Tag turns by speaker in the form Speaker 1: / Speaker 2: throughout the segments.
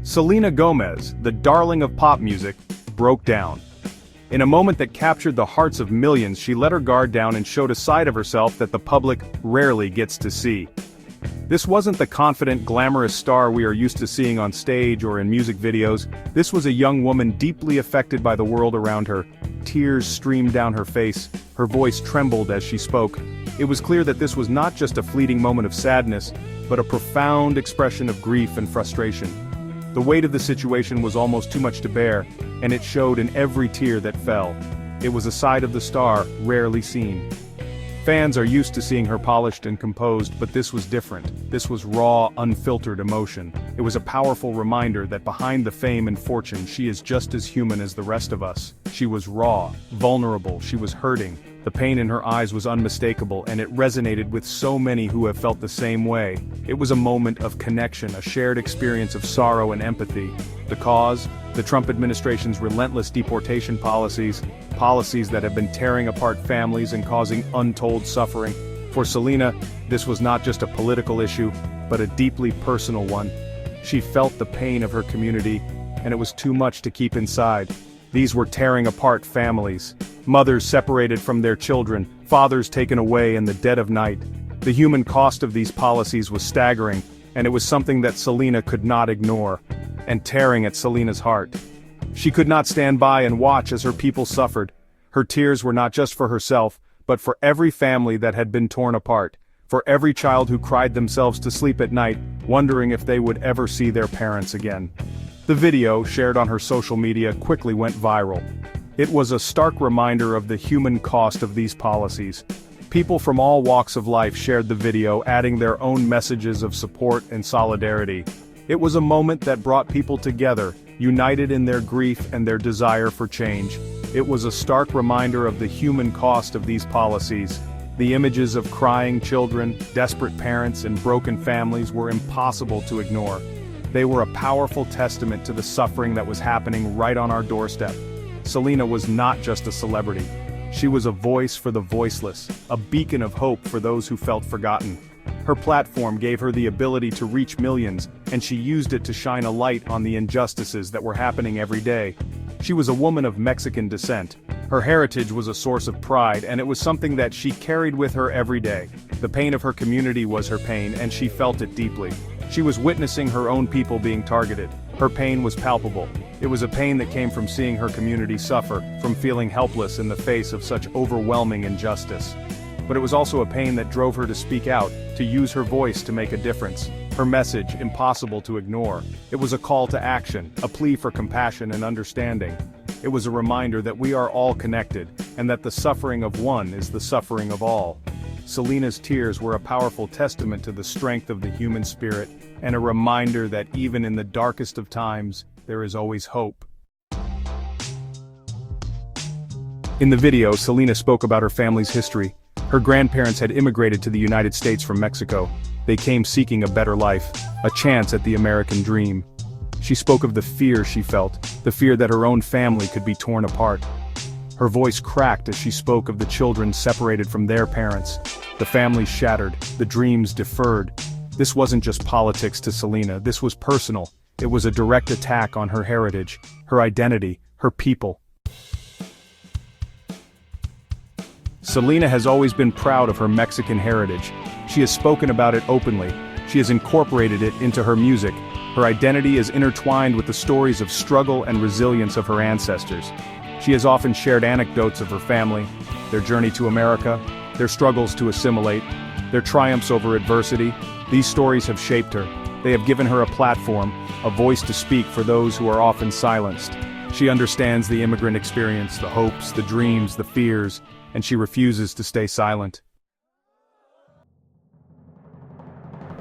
Speaker 1: Selena Gomez, the darling of pop music, broke down. In a moment that captured the hearts of millions, she let her guard down and showed a side of herself that the public rarely gets to see. This wasn't the confident, glamorous star we are used to seeing on stage or in music videos. This was a young woman deeply affected by the world around her. Tears streamed down her face, her voice trembled as she spoke. It was clear that this was not just a fleeting moment of sadness, but a profound expression of grief and frustration. The weight of the situation was almost too much to bear, and it showed in every tear that fell. It was a side of the star rarely seen. Fans are used to seeing her polished and composed, but this was different. This was raw, unfiltered emotion. It was a powerful reminder that behind the fame and fortune, she is just as human as the rest of us. She was raw, vulnerable, she was hurting. The pain in her eyes was unmistakable, and it resonated with so many who have felt the same way. It was a moment of connection, a shared experience of sorrow and empathy. The cause? The Trump administration's relentless deportation policies that have been tearing apart families and causing untold suffering. For Selena, this was not just a political issue, but a deeply personal one. She felt the pain of her community, and it was too much to keep inside. These were tearing apart families. Mothers separated from their children, fathers taken away in the dead of night. The human cost of these policies was staggering, and it was something that Selena could not ignore, and tearing at Selena's heart. She could not stand by and watch as her people suffered. Her tears were not just for herself, but for every family that had been torn apart, for every child who cried themselves to sleep at night, wondering if they would ever see their parents again. The video, shared on her social media, quickly went viral. It was a stark reminder of the human cost of these policies. People from all walks of life shared the video, adding their own messages of support and solidarity. It was a moment that brought people together, united in their grief and their desire for change. It was a stark reminder of the human cost of these policies. The images of crying children, desperate parents, and broken families were impossible to ignore. They were a powerful testament to the suffering that was happening right on our doorstep. Selena was not just a celebrity. She was a voice for the voiceless, a beacon of hope for those who felt forgotten. Her platform gave her the ability to reach millions, and she used it to shine a light on the injustices that were happening every day. She was a woman of Mexican descent. Her heritage was a source of pride, and it was something that she carried with her every day. The pain of her community was her pain, and she felt it deeply. She was witnessing her own people being targeted. Her pain was palpable. It was a pain that came from seeing her community suffer, from feeling helpless in the face of such overwhelming injustice. But it was also a pain that drove her to speak out, to use her voice to make a difference. Her message, impossible to ignore. It was a call to action, a plea for compassion and understanding. It was a reminder that we are all connected, and that the suffering of one is the suffering of all. Selena's tears were a powerful testament to the strength of the human spirit, and a reminder that even in the darkest of times, there is always hope. In the video, Selena spoke about her family's history. Her grandparents had immigrated to the United States from Mexico. They came seeking a better life, a chance at the American dream. She spoke of the fear she felt, the fear that her own family could be torn apart. Her voice cracked as she spoke of the children separated from their parents, the families shattered, the dreams deferred. This wasn't just politics to Selena, this was personal. It was a direct attack on her heritage, her identity, her people. Selena has always been proud of her Mexican heritage. She has spoken about it openly. She has incorporated it into her music. Her identity is intertwined with the stories of struggle and resilience of her ancestors. She has often shared anecdotes of her family, their journey to America, their struggles to assimilate, their triumphs over adversity. These stories have shaped her. They have given her a platform, a voice to speak for those who are often silenced. She understands the immigrant experience, the hopes, the dreams, the fears, and she refuses to stay silent.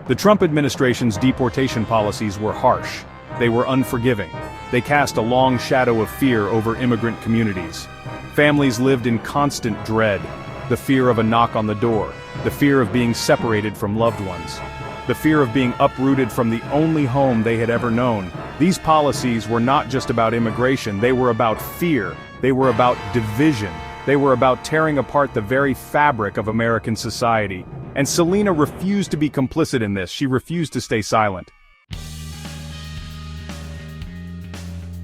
Speaker 1: The Trump administration's deportation policies were harsh. They were unforgiving. They cast a long shadow of fear over immigrant communities. Families lived in constant dread, the fear of a knock on the door, the fear of being separated from loved ones, the fear of being uprooted from the only home they had ever known. These policies were not just about immigration, they were about fear, they were about division, they were about tearing apart the very fabric of American society. And Selena refused to be complicit in this. She refused to stay silent.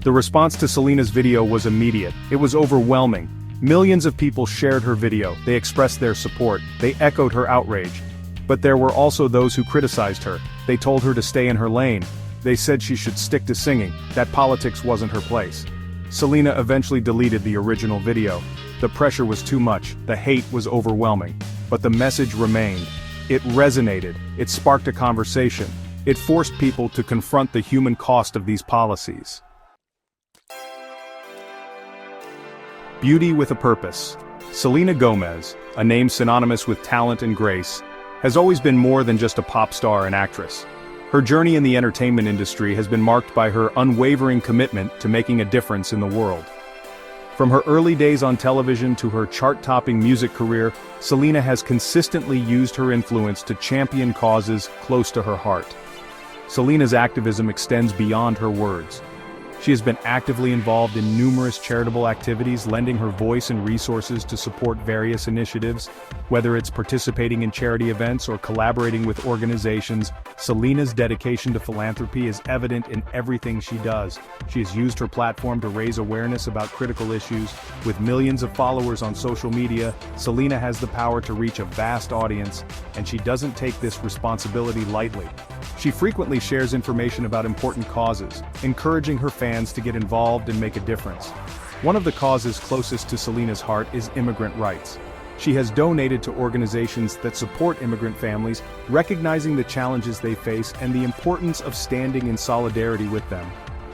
Speaker 1: The response to Selena's video was immediate. It was overwhelming. Millions of people shared her video, they expressed their support, they echoed her outrage. But there were also those who criticized her. They told her to stay in her lane. They said she should stick to singing, that politics wasn't her place. Selena eventually deleted the original video. The pressure was too much, the hate was overwhelming. But the message remained. It resonated, it sparked a conversation. It forced people to confront the human cost of these policies. Beauty with a purpose. Selena Gomez, a name synonymous with talent and grace, has always been more than just a pop star and actress. Her journey in the entertainment industry has been marked by her unwavering commitment to making a difference in the world. From her early days on television to her chart-topping music career, Selena has consistently used her influence to champion causes close to her heart. Selena's activism extends beyond her words. She has been actively involved in numerous charitable activities, lending her voice and resources to support various initiatives. Whether it's participating in charity events or collaborating with organizations, Selena's dedication to philanthropy is evident in everything she does. She has used her platform to raise awareness about critical issues. With millions of followers on social media, Selena has the power to reach a vast audience, and she doesn't take this responsibility lightly. She frequently shares information about important causes, encouraging her fans to get involved and make a difference. One of the causes closest to Selena's heart is immigrant rights. She has donated to organizations that support immigrant families, recognizing the challenges they face and the importance of standing in solidarity with them.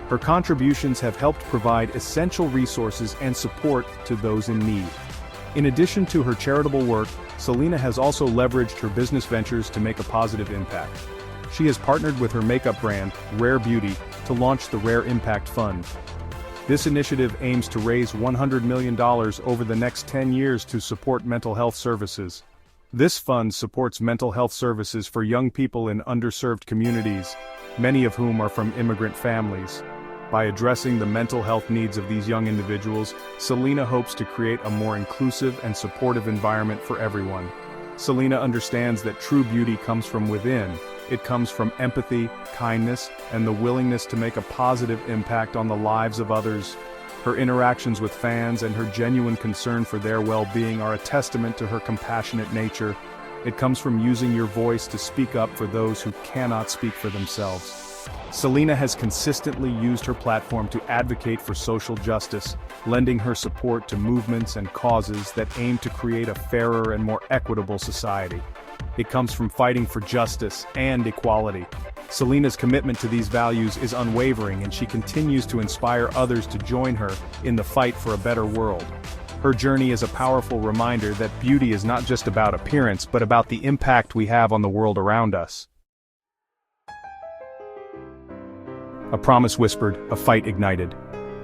Speaker 1: Her contributions have helped provide essential resources and support to those in need. In addition to her charitable work, Selena has also leveraged her business ventures to make a positive impact. She has partnered with her makeup brand, Rare Beauty, to launch the Rare Impact Fund. This initiative aims to raise $100 million over the next 10 years to support mental health services. This fund supports mental health services for young people in underserved communities, many of whom are from immigrant families. By addressing the mental health needs of these young individuals, Selena hopes to create a more inclusive and supportive environment for everyone. Selena understands that true beauty comes from within. It comes from empathy, kindness, and the willingness to make a positive impact on the lives of others. Her interactions with fans and her genuine concern for their well-being are a testament to her compassionate nature. It comes from using your voice to speak up for those who cannot speak for themselves. Selena has consistently used her platform to advocate for social justice, lending her support to movements and causes that aim to create a fairer and more equitable society. It comes from fighting for justice and equality. Selena's commitment to these values is unwavering, and she continues to inspire others to join her in the fight for a better world. Her journey is a powerful reminder that beauty is not just about appearance but about the impact we have on the world around us. A promise whispered, a fight ignited.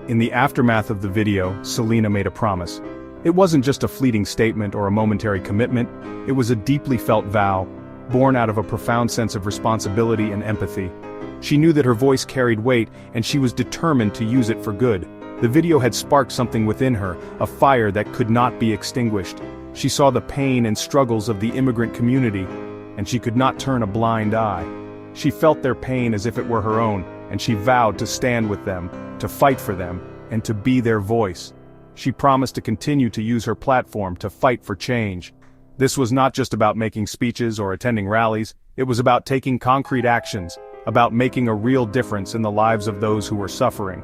Speaker 1: In the aftermath of the video, Selena made a promise. It wasn't just a fleeting statement or a momentary commitment, it was a deeply felt vow, born out of a profound sense of responsibility and empathy. She knew that her voice carried weight, and she was determined to use it for good. The video had sparked something within her, a fire that could not be extinguished. She saw the pain and struggles of the immigrant community, and she could not turn a blind eye. She felt their pain as if it were her own, and she vowed to stand with them, to fight for them, and to be their voice. She promised to continue to use her platform to fight for change. This was not just about making speeches or attending rallies, it was about taking concrete actions, about making a real difference in the lives of those who were suffering.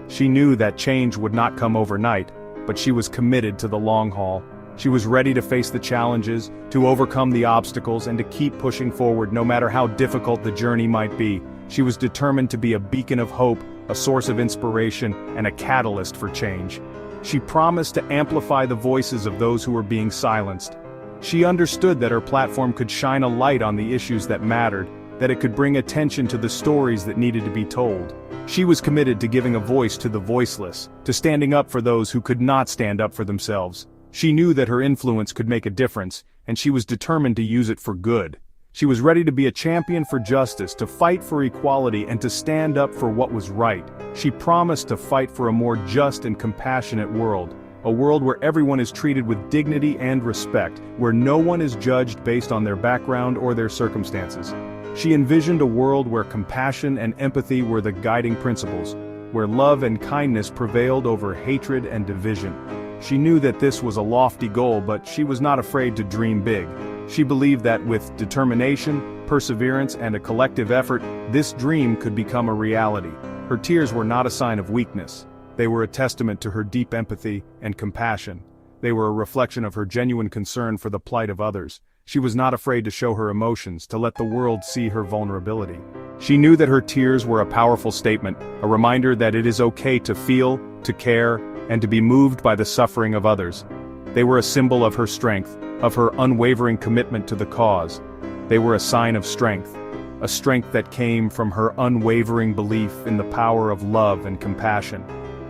Speaker 1: She knew that change would not come overnight, but she was committed to the long haul. She was ready to face the challenges, to overcome the obstacles, and to keep pushing forward no matter how difficult the journey might be. She was determined to be a beacon of hope, a source of inspiration, and a catalyst for change. She promised to amplify the voices of those who were being silenced. She understood that her platform could shine a light on the issues that mattered, that it could bring attention to the stories that needed to be told. She was committed to giving a voice to the voiceless, to standing up for those who could not stand up for themselves. She knew that her influence could make a difference, and she was determined to use it for good. She was ready to be a champion for justice, to fight for equality, and to stand up for what was right. She promised to fight for a more just and compassionate world, a world where everyone is treated with dignity and respect, where no one is judged based on their background or their circumstances. She envisioned a world where compassion and empathy were the guiding principles, where love and kindness prevailed over hatred and division. She knew that this was a lofty goal, but she was not afraid to dream big. She believed that with determination, perseverance, and a collective effort, this dream could become a reality. Her tears were not a sign of weakness. They were a testament to her deep empathy and compassion. They were a reflection of her genuine concern for the plight of others. She was not afraid to show her emotions, to let the world see her vulnerability. She knew that her tears were a powerful statement, a reminder that it is okay to feel, to care, and to be moved by the suffering of others. They were a symbol of her strength, of her unwavering commitment to the cause. They were a sign of strength, a strength that came from her unwavering belief in the power of love and compassion.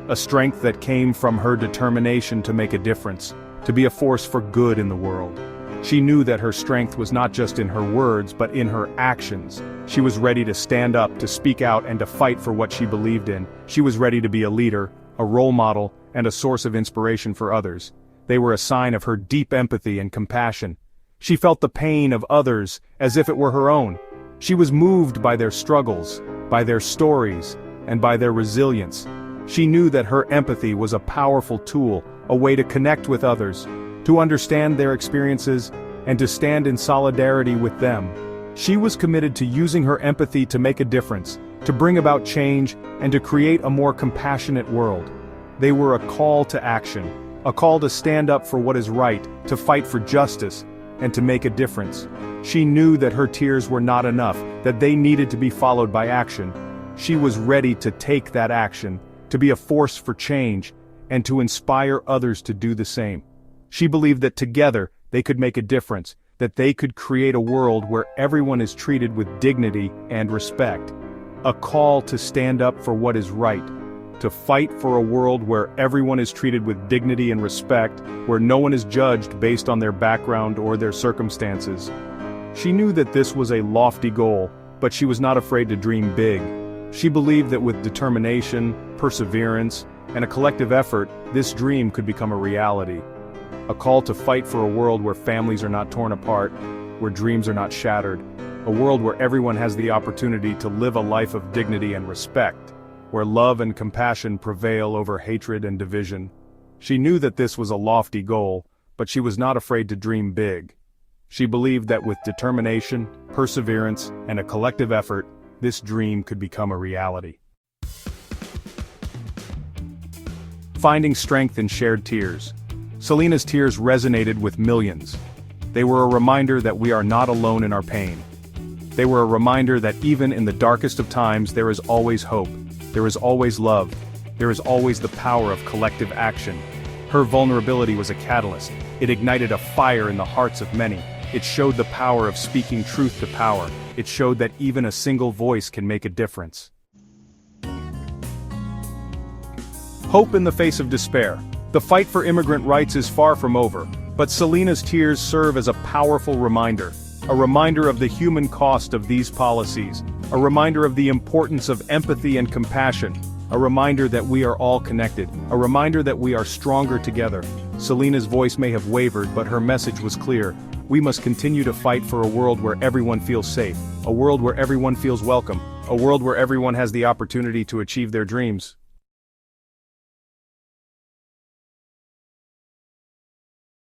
Speaker 1: A strength that came from her determination to make a difference, to be a force for good in the world. She knew that her strength was not just in her words but in her actions. She was ready to stand up, to speak out, and to fight for what she believed in. She was ready to be a leader, a role model, and a source of inspiration for others. They were a sign of her deep empathy and compassion. She felt the pain of others as if it were her own. She was moved by their struggles, by their stories, and by their resilience. She knew that her empathy was a powerful tool, a way to connect with others, to understand their experiences, and to stand in solidarity with them. She was committed to using her empathy to make a difference, to bring about change, and to create a more compassionate world. They were a call to action, a call to stand up for what is right, to fight for justice, and to make a difference. She knew that her tears were not enough, that they needed to be followed by action. She was ready to take that action, to be a force for change, and to inspire others to do the same. She believed that together, they could make a difference, that they could create a world where everyone is treated with dignity and respect. A call to stand up for what is right, to fight for a world where everyone is treated with dignity and respect, where no one is judged based on their background or their circumstances. She knew that this was a lofty goal, but she was not afraid to dream big. She believed that with determination, perseverance, and a collective effort, this dream could become a reality. A call to fight for a world where families are not torn apart, where dreams are not shattered, a world where everyone has the opportunity to live a life of dignity and respect, where love and compassion prevail over hatred and division. She knew that this was a lofty goal, but she was not afraid to dream big. She believed that with determination, perseverance, and a collective effort, this dream could become a reality. Finding strength in shared tears. Selena's tears resonated with millions. They were a reminder that we are not alone in our pain. They were a reminder that even in the darkest of times there is always hope, there is always love, there is always the power of collective action. Her vulnerability was a catalyst. It ignited a fire in the hearts of many. It showed the power of speaking truth to power. It showed that even a single voice can make a difference. Hope in the face of despair. The fight for immigrant rights is far from over, but Selena's tears serve as a powerful reminder. A reminder of the human cost of these policies. A reminder of the importance of empathy and compassion. A reminder that we are all connected. A reminder that we are stronger together. Selena's voice may have wavered, but her message was clear. We must continue to fight for a world where everyone feels safe. A world where everyone feels welcome. A world where everyone has the opportunity to achieve their dreams.